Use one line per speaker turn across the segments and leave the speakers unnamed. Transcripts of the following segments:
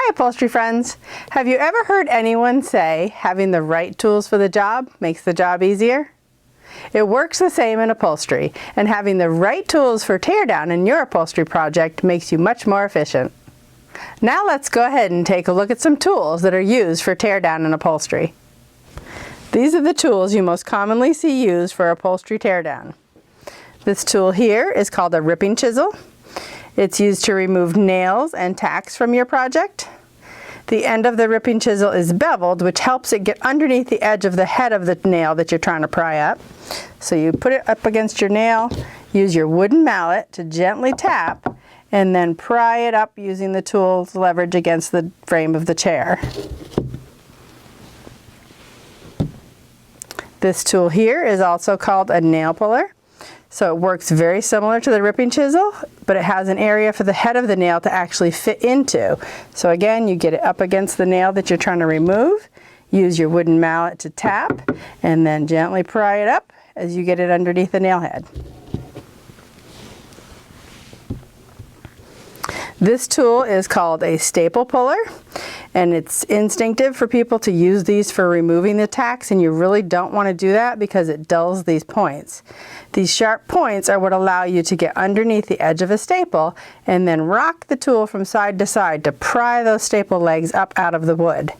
Hi upholstery friends! Have you ever heard anyone say having the right tools for the job makes the job easier? It works the same in upholstery, and having the right tools for teardown in your upholstery project makes you much more efficient. Now let's go ahead and take a look at some tools that are used for teardown in upholstery. These are the tools you most commonly see used for upholstery teardown. This tool here is called a ripping chisel. It's used to remove nails and tacks from your project. The end of the ripping chisel is beveled, which helps it get underneath the edge of the head of the nail that you're trying to pry up. So you put it up against your nail, use your wooden mallet to gently tap, and then pry it up using the tool's leverage against the frame of the chair. This tool here is also called a nail puller. So it works very similar to the ripping chisel, but it has an area for the head of the nail to actually fit into. So again, you get it up against the nail that you're trying to remove, use your wooden mallet to tap, and then gently pry it up as you get it underneath the nail head. This tool is called a staple puller, and it's instinctive for people to use these for removing the tacks, and you really don't want to do that because it dulls these points. These sharp points are what allow you to get underneath the edge of a staple and then rock the tool from side to side to pry those staple legs up out of the wood.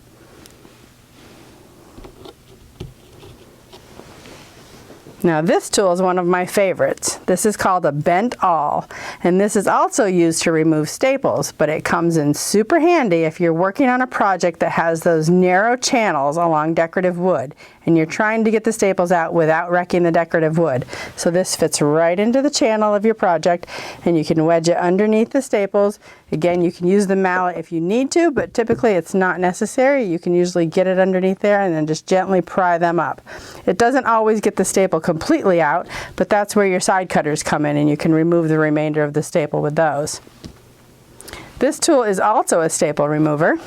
Now this tool is one of my favorites. This is called a bent awl, and this is also used to remove staples, but it comes in super handy if you're working on a project that has those narrow channels along decorative wood and you're trying to get the staples out without wrecking the decorative wood. So this fits right into the channel of your project, and you can wedge it underneath the staples. Again, you can use the mallet if you need to, but typically it's not necessary. You can usually get it underneath there and then just gently pry them up. It doesn't always get the staple completely out, but that's where your side cutters come in, and you can remove the remainder of the staple with those. This tool is also a staple remover,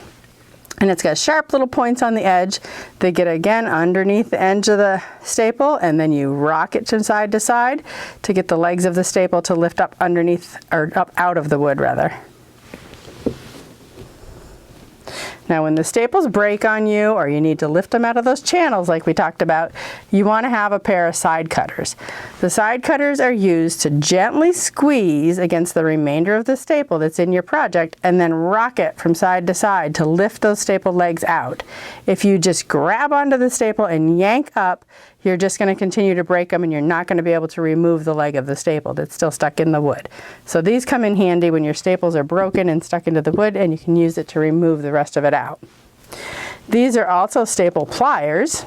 and it's got sharp little points on the edge that get again underneath the edge of the staple, and then you rock it from side to side to get the legs of the staple to lift up underneath, or up out of the wood rather. Now when the staples break on you, or you need to lift them out of those channels like we talked about, you want to have a pair of side cutters. The side cutters are used to gently squeeze against the remainder of the staple that's in your project and then rock it from side to side to lift those staple legs out. If you just grab onto the staple and yank up, you're just going to continue to break them, and you're not going to be able to remove the leg of the staple that's still stuck in the wood. So these come in handy when your staples are broken and stuck into the wood, and you can use it to remove the rest of it out. These are also staple pliers,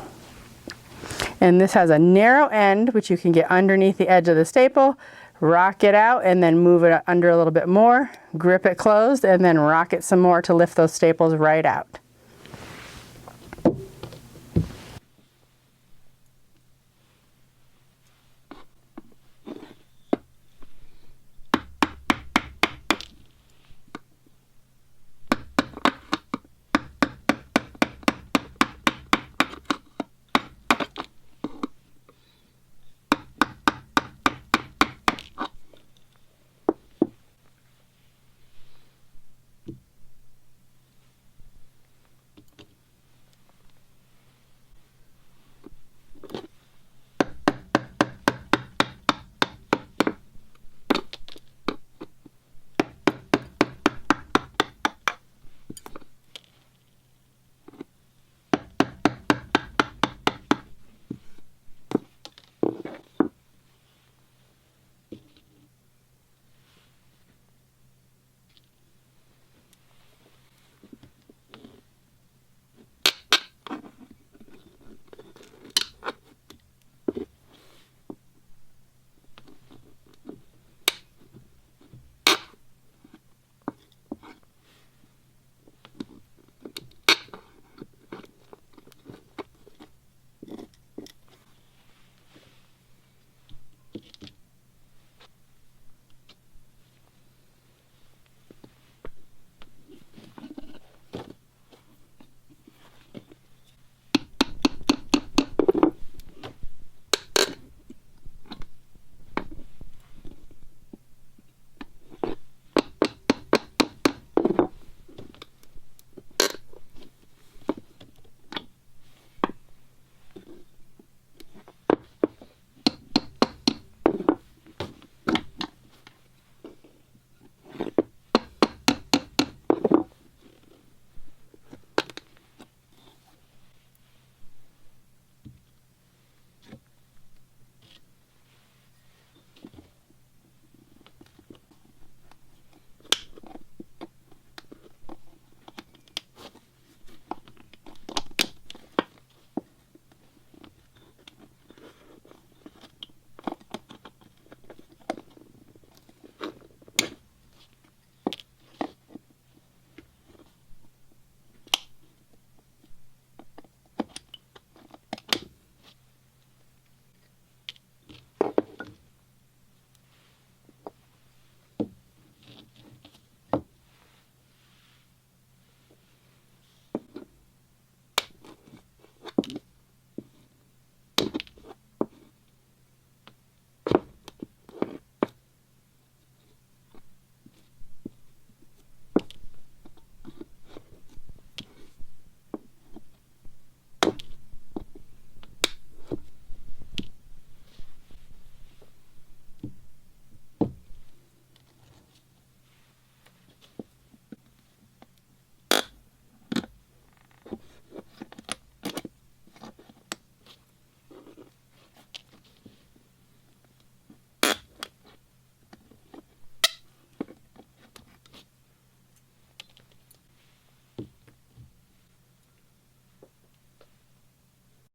and this has a narrow end which you can get underneath the edge of the staple, rock it out, and then move it under a little bit more, grip it closed, and then rock it some more to lift those staples right out.